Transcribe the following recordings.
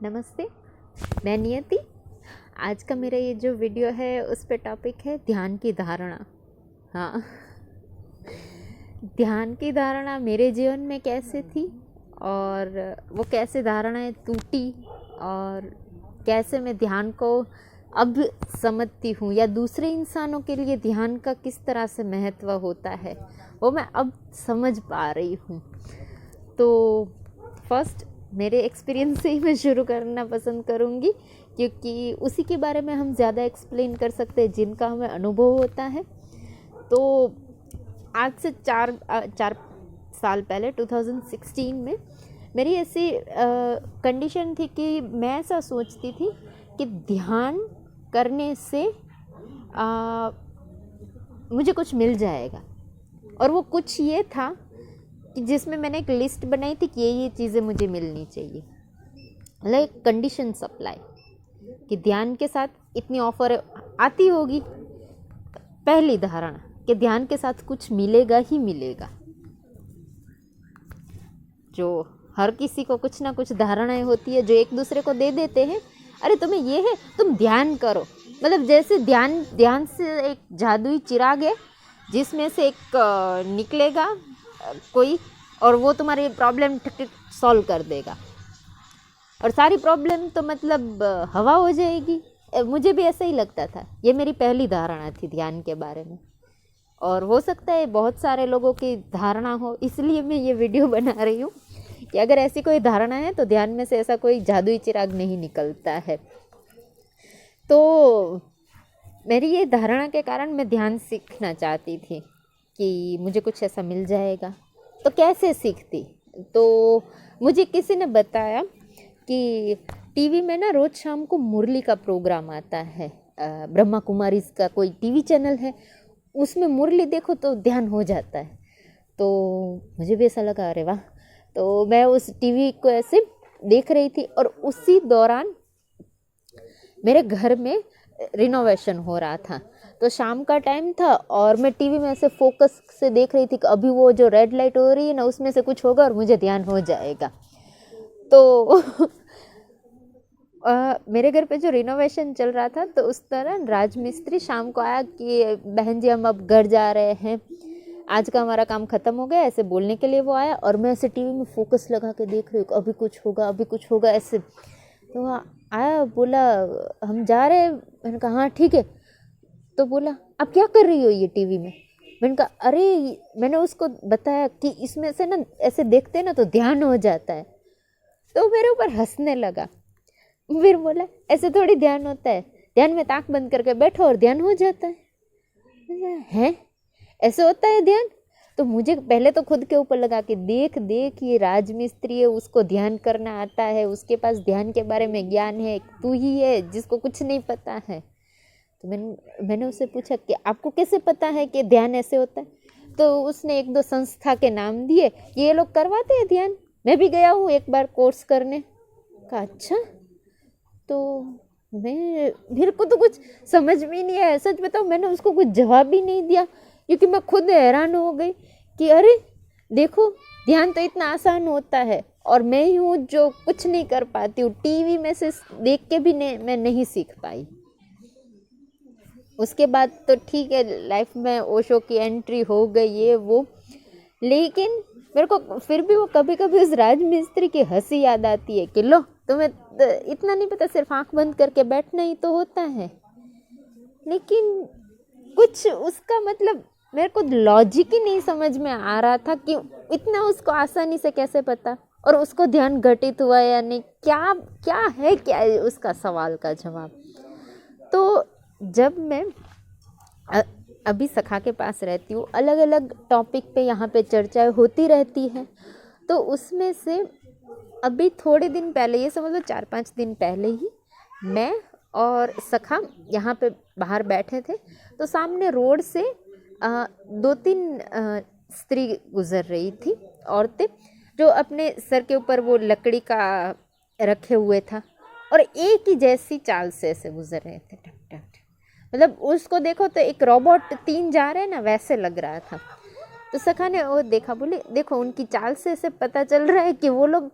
नमस्ते, मैं नियति। आज का मेरा ये जो वीडियो है उस पे टॉपिक है ध्यान की धारणा। हाँ, ध्यान की धारणा मेरे जीवन में कैसे थी और वो कैसे धारणाएं टूटी और कैसे मैं ध्यान को अब समझती हूँ या दूसरे इंसानों के लिए ध्यान का किस तरह से महत्व होता है वो मैं अब समझ पा रही हूँ। तो फर्स्ट मेरे एक्सपीरियंस से ही मैं शुरू करना पसंद करूँगी, क्योंकि उसी के बारे में हम ज़्यादा एक्सप्लेन कर सकते हैं जिनका हमें अनुभव होता है। तो आज से चार साल पहले 2016 में मेरी ऐसी कंडीशन थी कि मैं ऐसा सोचती थी कि ध्यान करने से मुझे कुछ मिल जाएगा। और वो कुछ ये था कि जिसमें मैंने एक लिस्ट बनाई थी कि ये चीज़ें मुझे मिलनी चाहिए, लाइक कंडीशन सप्लाई, कि ध्यान के साथ इतनी ऑफर आती होगी। पहली धारणा कि ध्यान के साथ कुछ मिलेगा ही मिलेगा। जो हर किसी को कुछ ना कुछ धारणाएं होती है जो एक दूसरे को दे देते हैं, अरे तुम्हें ये है तुम ध्यान करो। मतलब जैसे ध्यान से एक जादुई चिराग है जिसमें से एक निकलेगा कोई और वो तुम्हारी प्रॉब्लम सॉल्व कर देगा और सारी प्रॉब्लम तो मतलब हवा हो जाएगी। मुझे भी ऐसा ही लगता था। ये मेरी पहली धारणा थी ध्यान के बारे में, और हो सकता है बहुत सारे लोगों की धारणा हो, इसलिए मैं ये वीडियो बना रही हूँ कि अगर ऐसी कोई धारणा है तो ध्यान में से ऐसा कोई जादुई चिराग नहीं निकलता है। तो मेरी ये धारणा के कारण मैं ध्यान सीखना चाहती थी कि मुझे कुछ ऐसा मिल जाएगा। तो कैसे सीखती? तो मुझे किसी ने बताया कि टीवी में ना रोज़ शाम को मुरली का प्रोग्राम आता है, ब्रह्मा कुमारी का कोई टीवी चैनल है, उसमें मुरली देखो तो ध्यान हो जाता है। तो मुझे भी ऐसा लगा, अरे वाह। तो मैं उस टीवी को ऐसे देख रही थी और उसी दौरान मेरे घर में रिनोवेशन हो रहा था। तो शाम का टाइम था और मैं टीवी में ऐसे फोकस से देख रही थी कि अभी वो जो रेड लाइट हो रही है ना उसमें से कुछ होगा और मुझे ध्यान हो जाएगा। तो मेरे घर पे जो रिनोवेशन चल रहा था तो उस दौरान राजमिस्त्री शाम को आया कि बहन जी हम अब घर जा रहे हैं, आज का हमारा काम ख़त्म हो गया, ऐसे बोलने के लिए वो आया। और मैं ऐसे टीवी में फोकस लगा के देख रही हूँ अभी कुछ होगा अभी कुछ होगा ऐसे। तो आया, बोला हम जा रहे हैं। मैंने कहा हाँ ठीक है। तो बोला अब क्या कर रही हो ये टीवी में? मैंने कहा अरे मैंने उसको बताया कि इसमें से ना ऐसे देखते हैं ना तो ध्यान हो जाता है। तो मेरे ऊपर हंसने लगा। फिर बोला ऐसे थोड़ी ध्यान होता है, ध्यान में आँख बंद करके बैठो और ध्यान हो जाता है। ऐसे होता है ध्यान? तो मुझे पहले तो खुद के ऊपर लगा कि देख ये राजमिस्त्री है, उसको ध्यान करना आता है, उसके पास ध्यान के बारे में ज्ञान है, तू ही है जिसको कुछ नहीं पता है। तो मैंने उससे पूछा कि आपको कैसे पता है कि ध्यान ऐसे होता है? तो उसने एक दो संस्था के नाम दिए, ये लोग करवाते हैं ध्यान, मैं भी गया हूँ एक बार कोर्स करने। कहा अच्छा। तो मेरे को तो कुछ समझ में नहीं आया, सच बताओ। मैंने उसको कुछ जवाब भी नहीं दिया क्योंकि मैं खुद हैरान हो गई कि अरे देखो ध्यान तो इतना आसान होता है और मैं ही हूँ जो कुछ नहीं कर पाती हूँ। टीवी में से देख के भी मैं नहीं सीख पाई। उसके बाद तो ठीक है, लाइफ में ओशो की एंट्री हो गई ये वो, लेकिन मेरे को फिर भी वो कभी कभी उस राजमिस्त्री की हंसी याद आती है कि लो तुम्हें इतना नहीं पता, सिर्फ आंख बंद करके बैठना ही तो होता है। लेकिन कुछ उसका मतलब मेरे को लॉजिक ही नहीं समझ में आ रहा था कि इतना उसको आसानी से कैसे पता और उसको ध्यान घटित हुआ या नहीं, क्या है उसका सवाल का जवाब। तो जब मैं अभी सखा के पास रहती हूँ, अलग अलग टॉपिक पे यहाँ पे चर्चाएं होती रहती है। तो उसमें से अभी थोड़े दिन पहले, ये समझ लो 4-5 दिन पहले ही, मैं और सखा यहाँ पे बाहर बैठे थे। तो सामने रोड से 2-3 स्त्री गुजर रही थी, औरतें, जो अपने सर के ऊपर वो लकड़ी का रखे हुए था और एक ही जैसी चाल से ऐसे गुजर रहे थे, टक टक टक। मतलब उसको देखो तो एक रोबोट 3 जा रहे हैं ना, वैसे लग रहा था। तो सखा ने वो देखा, बोले देखो उनकी चाल से ऐसे पता चल रहा है कि वो लोग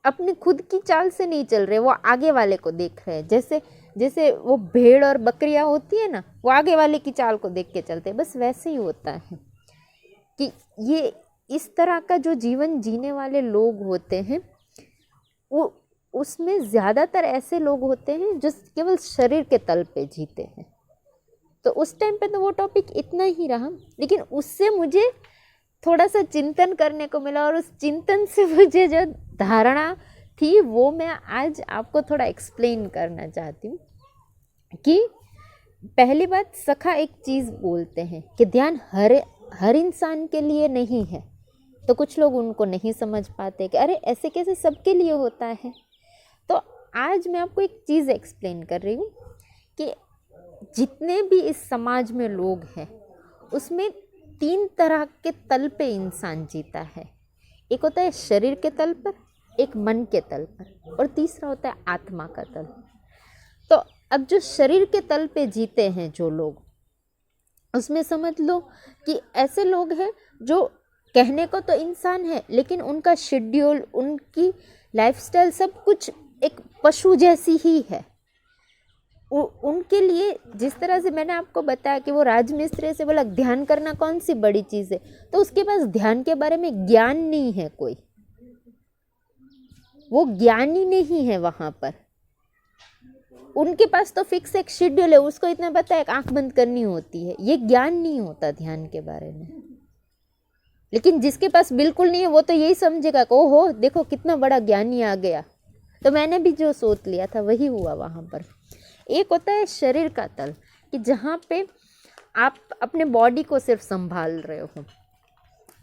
अपनी खुद की चाल से नहीं चल रहे, वो आगे वाले को देख रहे हैं। जैसे जैसे वो भेड़ और बकरियां होती है ना, वो आगे वाले की चाल को देख के चलते हैं, बस वैसे ही होता है कि ये इस तरह का जो जीवन जीने वाले लोग होते हैं, वो उसमें ज़्यादातर ऐसे लोग होते हैं जो केवल शरीर के तल पे जीते हैं। तो उस टाइम पे तो वो टॉपिक इतना ही रहा, लेकिन उससे मुझे थोड़ा सा चिंतन करने को मिला, और उस चिंतन से मुझे जो धारणा थी वो मैं आज आपको थोड़ा एक्सप्लेन करना चाहती हूँ। कि पहली बात, सखा एक चीज़ बोलते हैं कि ध्यान हर इंसान के लिए नहीं है। तो कुछ लोग उनको नहीं समझ पाते कि अरे ऐसे कैसे सबके लिए होता है। तो आज मैं आपको एक चीज़ एक्सप्लेन कर रही हूँ कि जितने भी इस समाज में लोग हैं, उसमें 3 तरह के तल पे इंसान जीता है। एक होता है शरीर के तल पर, एक मन के तल पर, और तीसरा होता है आत्मा का तल। तो अब जो शरीर के तल पे जीते हैं जो लोग, उसमें समझ लो कि ऐसे लोग हैं जो कहने को तो इंसान है, लेकिन उनका शेड्यूल, उनकी लाइफस्टाइल सब कुछ एक पशु जैसी ही है। उनके लिए जिस तरह से मैंने आपको बताया कि वो राजमिस्त्री से बोला ध्यान करना कौन सी बड़ी चीज़ है, तो उसके पास ध्यान के बारे में ज्ञान नहीं है, कोई वो ज्ञानी नहीं है वहाँ पर। उनके पास तो फिक्स एक शेड्यूल है, उसको इतना पता है आंख बंद करनी होती है, ये ज्ञान नहीं होता ध्यान के बारे में। लेकिन जिसके पास बिल्कुल नहीं है, वो तो यही समझेगा कि ओहो देखो कितना बड़ा ज्ञानी आ गया। तो मैंने भी जो सोच लिया था वही हुआ वहाँ पर। एक होता है शरीर का तल, कि जहाँ पे आप अपने बॉडी को सिर्फ संभाल रहे हो,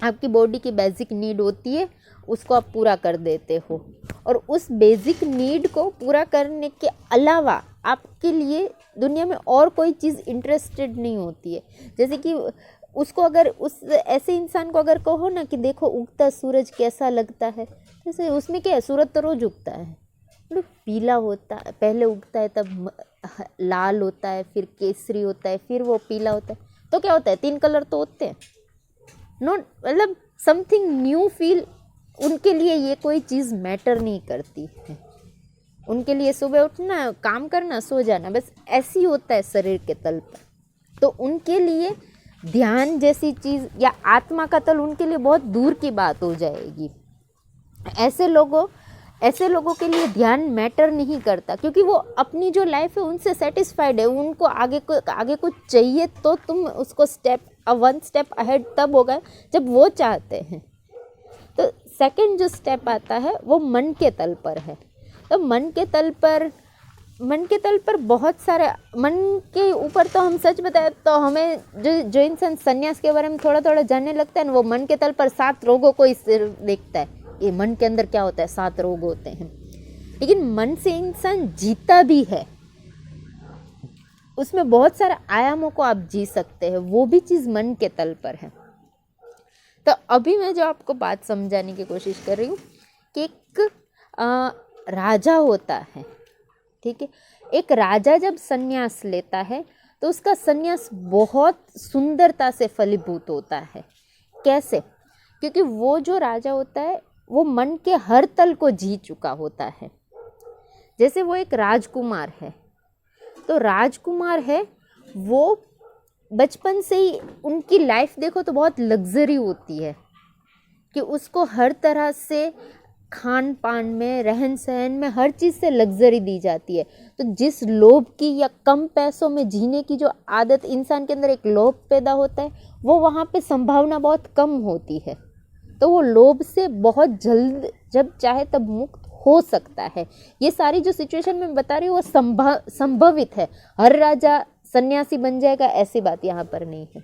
आपकी बॉडी की बेसिक नीड होती है, उसको आप पूरा कर देते हो, और उस बेसिक नीड को पूरा करने के अलावा आपके लिए दुनिया में और कोई चीज़ इंटरेस्टेड नहीं होती है। जैसे कि उसको अगर उस ऐसे इंसान को अगर कहो ना कि देखो उगता सूरज कैसा लगता है, जैसे उसमें क्या है, सूरज तो रोज उगता है, मतलब पीला होता है, पहले उगता है तब लाल होता है, फिर केसरी होता है, फिर वो पीला होता है, तो क्या होता है 3 कलर तो होते हैं। नॉट मतलब समथिंग न्यू फील, उनके लिए ये कोई चीज़ मैटर नहीं करती है। उनके लिए सुबह उठना, काम करना, सो जाना, बस ऐसी होता है शरीर के तल पर। तो उनके लिए ध्यान जैसी चीज़ या आत्मा का तल उनके लिए बहुत दूर की बात हो जाएगी। ऐसे लोगों के लिए ध्यान मैटर नहीं करता, क्योंकि वो अपनी जो लाइफ है उनसे सेटिस्फाइड है। उनको आगे कुछ चाहिए तो तुम उसको 1 स्टेप अहेड तब होगा जब वो चाहते हैं। तो सेकंड जो स्टेप आता है वो मन के तल पर है। तो मन के तल पर बहुत सारे, मन के ऊपर तो हम सच बताए तो हमें जो इंसान संन्यास के बारे में थोड़ा थोड़ा जानने लगता है ना, वो मन के तल पर 7 रोगों को इस देखता है, ये मन के अंदर क्या होता है, 7 रोग होते हैं। लेकिन मन से इंसान जीता भी है, उसमें बहुत सारे आयामों को आप जी सकते हैं, वो भी चीज़ मन के तल पर है। तो अभी मैं जो आपको बात समझाने की कोशिश कर रही हूँ कि एक राजा होता है, ठीक है। एक राजा जब संन्यास लेता है तो उसका संन्यास बहुत सुंदरता से फलीभूत होता है। कैसे? क्योंकि वो जो राजा होता है वो मन के हर तल को जी चुका होता है। जैसे वो एक राजकुमार है, तो राजकुमार है वो बचपन से ही उनकी लाइफ देखो तो बहुत लग्जरी होती है, कि उसको हर तरह से खान पान में, रहन सहन में, हर चीज़ से लग्जरी दी जाती है। तो जिस लोभ की या कम पैसों में जीने की जो आदत इंसान के अंदर एक लोभ पैदा होता है, वो वहाँ पे संभावना बहुत कम होती है। तो वो लोभ से बहुत जल्द जब चाहे तब मुक्त हो सकता है। ये सारी जो सिचुएशन मैं बता रही हूँ वो संभवित है। हर राजा सन्यासी बन जाएगा ऐसी बात यहाँ पर नहीं है।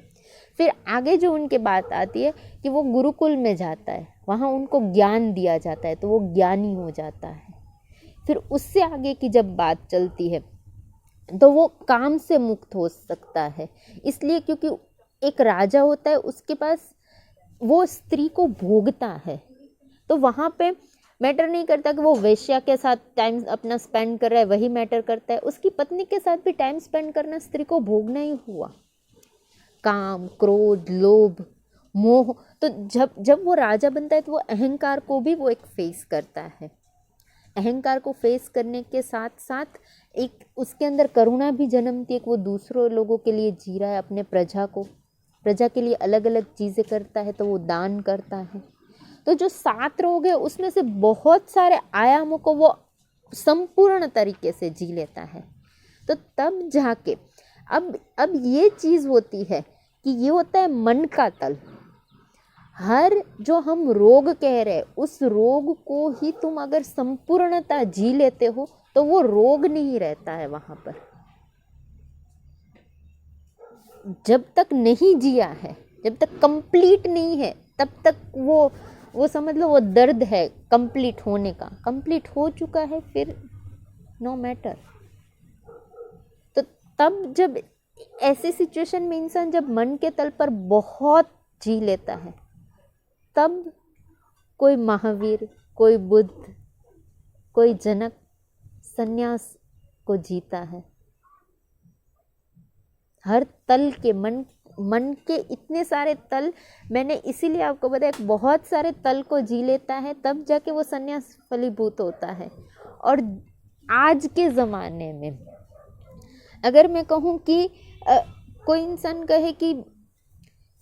फिर आगे जो उनके बात आती है कि वो गुरुकुल में जाता है, वहाँ उनको ज्ञान दिया जाता है तो वो ज्ञानी हो जाता है। फिर उससे आगे की जब बात चलती है तो वो काम से मुक्त हो सकता है, इसलिए क्योंकि एक राजा होता है, उसके पास वो स्त्री को भोगता है। तो वहाँ पे मैटर नहीं करता कि वो वेश्या के साथ टाइम अपना स्पेंड कर रहा है, वही मैटर करता है। उसकी पत्नी के साथ भी टाइम स्पेंड करना स्त्री को भोगना ही हुआ। काम, क्रोध, लोभ, मोह, तो जब वो राजा बनता है तो वो अहंकार को भी वो एक फेस करता है। अहंकार को फेस करने के साथ साथ एक उसके अंदर करुणा भी जन्मती है कि वो दूसरों लोगों के लिए जी रहा है, अपने प्रजा के लिए अलग अलग चीज़ें करता है, तो वो दान करता है। तो जो 7 रोग है उसमें से बहुत सारे आयामों को वो संपूर्ण तरीके से जी लेता है। तो तब जाके अब ये चीज़ होती है कि ये होता है मन का तल। हर जो हम रोग कह रहे हैं उस रोग को ही तुम अगर संपूर्णता जी लेते हो तो वो रोग नहीं रहता है वहां पर। जब तक नहीं जिया है, जब तक कंप्लीट नहीं है, तब तक वो समझ लो वो दर्द है कंप्लीट होने का। कंप्लीट हो चुका है फिर नो मैटर। तो तब जब ऐसी सिचुएशन में इंसान जब मन के तल पर बहुत जी लेता है, तब कोई महावीर, कोई बुद्ध, कोई जनक संन्यास को जीता है। हर तल के मन के इतने सारे तल, मैंने इसीलिए आपको बताया बहुत सारे तल को जी लेता है, तब जाके वो संन्यास फलीभूत होता है। और आज के ज़माने में अगर मैं कहूँ कि कोई इंसान कहे कि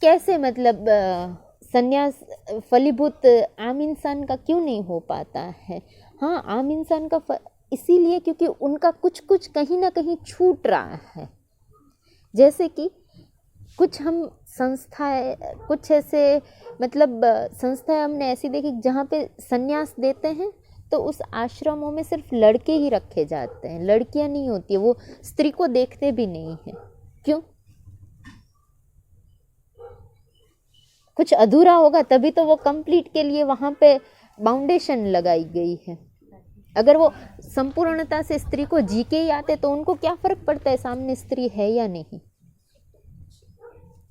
कैसे मतलब संन्यास फलीभूत आम इंसान का क्यों नहीं हो पाता है। हाँ, आम इंसान का इसीलिए क्योंकि उनका कुछ कुछ कहीं ना कहीं छूट रहा है। जैसे कि कुछ हम संस्थाएं, कुछ ऐसे मतलब संस्थाएं हमने ऐसी देखी जहाँ पे संन्यास देते हैं तो उस आश्रमों में सिर्फ लड़के ही रखे जाते हैं, लड़कियां नहीं होती है, वो स्त्री को देखते भी नहीं है। क्यों? कुछ अधूरा होगा तभी तो वो कंप्लीट के लिए वहाँ पे बाउंडेशन लगाई गई है। अगर वो संपूर्णता से स्त्री को जी के ही आते तो उनको क्या फर्क पड़ता है सामने स्त्री है या नहीं,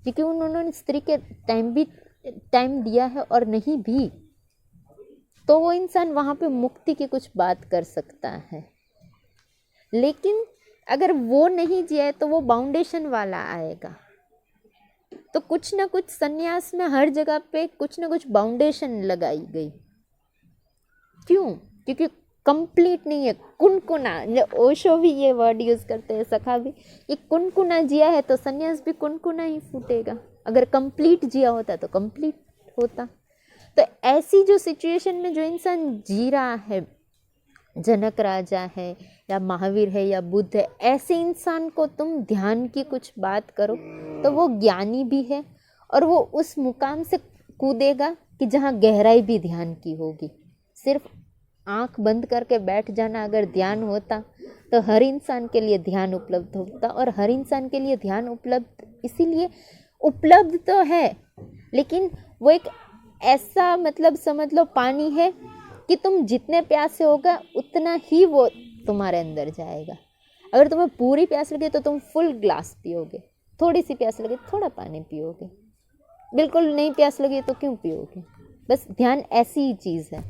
क्योंकि उन्होंने स्त्री के टाइम दिया है। और नहीं भी तो वो इंसान वहाँ पे मुक्ति की कुछ बात कर सकता है। लेकिन अगर वो नहीं जिया है तो वो बाउंडेशन वाला आएगा। तो कुछ ना कुछ संन्यास में हर जगह पे कुछ ना कुछ बाउंडेशन लगाई गई। क्यों? क्योंकि कंप्लीट नहीं है। कुनकुना, ओशो भी ये वर्ड यूज करते हैं, सखा भी, ये कुनकुना जिया है तो संन्यास भी कुनकुना ही फूटेगा। अगर कंप्लीट जिया होता तो कंप्लीट होता। तो ऐसी जो सिचुएशन में जो इंसान जी रहा है, जनक राजा है या महावीर है या बुद्ध है, ऐसे इंसान को तुम ध्यान की कुछ बात करो तो वो ज्ञानी भी है और वो उस मुकाम से कूदेगा कि जहाँ गहराई भी ध्यान की होगी। सिर्फ आंख बंद करके बैठ जाना अगर ध्यान होता तो हर इंसान के लिए ध्यान उपलब्ध होता। और हर इंसान के लिए ध्यान उपलब्ध इसीलिए उपलब्ध तो है, लेकिन वो एक ऐसा मतलब समझ लो पानी है कि तुम जितने प्यासे होगा उतना ही वो तुम्हारे अंदर जाएगा। अगर तुम्हें पूरी प्यास लगे तो तुम फुल ग्लास पियोगे, थोड़ी सी प्यास लगे थोड़ा पानी पियोगे, बिल्कुल नहीं प्यास लगी तो क्यों पियोगे। बस ध्यान ऐसी ही चीज़ है।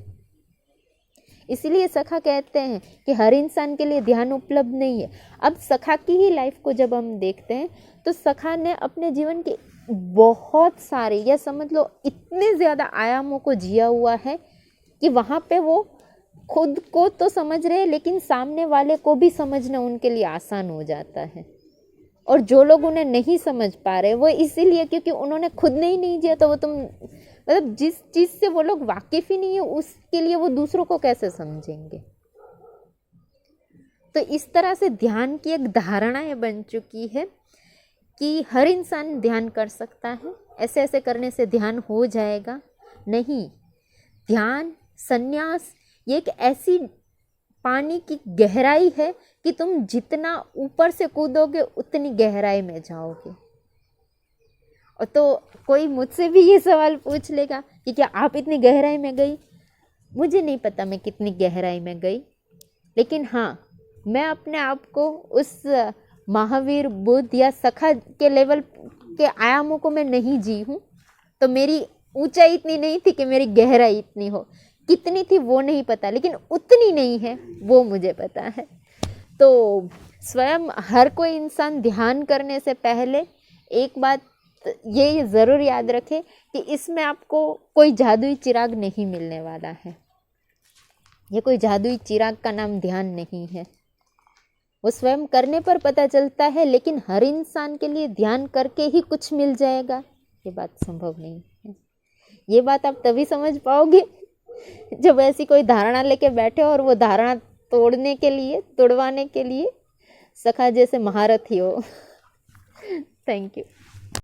इसीलिए सखा कहते हैं कि हर इंसान के लिए ध्यान उपलब्ध नहीं है। अब सखा की ही लाइफ को जब हम देखते हैं तो सखा ने अपने जीवन के बहुत सारे या समझ लो इतने ज़्यादा आयामों को जिया हुआ है कि वहाँ पे वो खुद को तो समझ रहे लेकिन सामने वाले को भी समझना उनके लिए आसान हो जाता है। और जो लोग उन्हें नहीं समझ पा रहे वो इसीलिए क्योंकि उन्होंने खुद ने ही नहीं जिया। तो वो तुम मतलब जिस चीज़ से वो लोग वाकिफ ही नहीं है उसके लिए वो दूसरों को कैसे समझेंगे। तो इस तरह से ध्यान की एक धारणा बन चुकी है कि हर इंसान ध्यान कर सकता है, ऐसे ऐसे करने से ध्यान हो जाएगा। नहीं, ध्यान संन्यास ये एक ऐसी पानी की गहराई है कि तुम जितना ऊपर से कूदोगे उतनी गहराई में जाओगे। और तो कोई मुझसे भी ये सवाल पूछ लेगा कि क्या आप इतनी गहराई में गई? मुझे नहीं पता मैं कितनी गहराई में गई, लेकिन हाँ, मैं अपने आप को उस महावीर, बुद्ध या सखा के लेवल के आयामों को मैं नहीं जी हूँ। तो मेरी ऊंचाई इतनी नहीं थी कि मेरी गहराई इतनी हो। कितनी थी वो नहीं पता, लेकिन उतनी नहीं है वो मुझे पता है। तो स्वयं हर कोई इंसान ध्यान करने से पहले एक बात ये ज़रूर याद रखे कि इसमें आपको कोई जादुई चिराग नहीं मिलने वाला है। ये कोई जादुई चिराग का नाम ध्यान नहीं है। वो स्वयं करने पर पता चलता है, लेकिन हर इंसान के लिए ध्यान करके ही कुछ मिल जाएगा, ये बात संभव नहीं है। ये बात आप तभी समझ पाओगे जब ऐसी कोई धारणा लेके बैठे और वो धारणा तुड़वाने के लिए सखा जैसे महारथी हो। Thank you.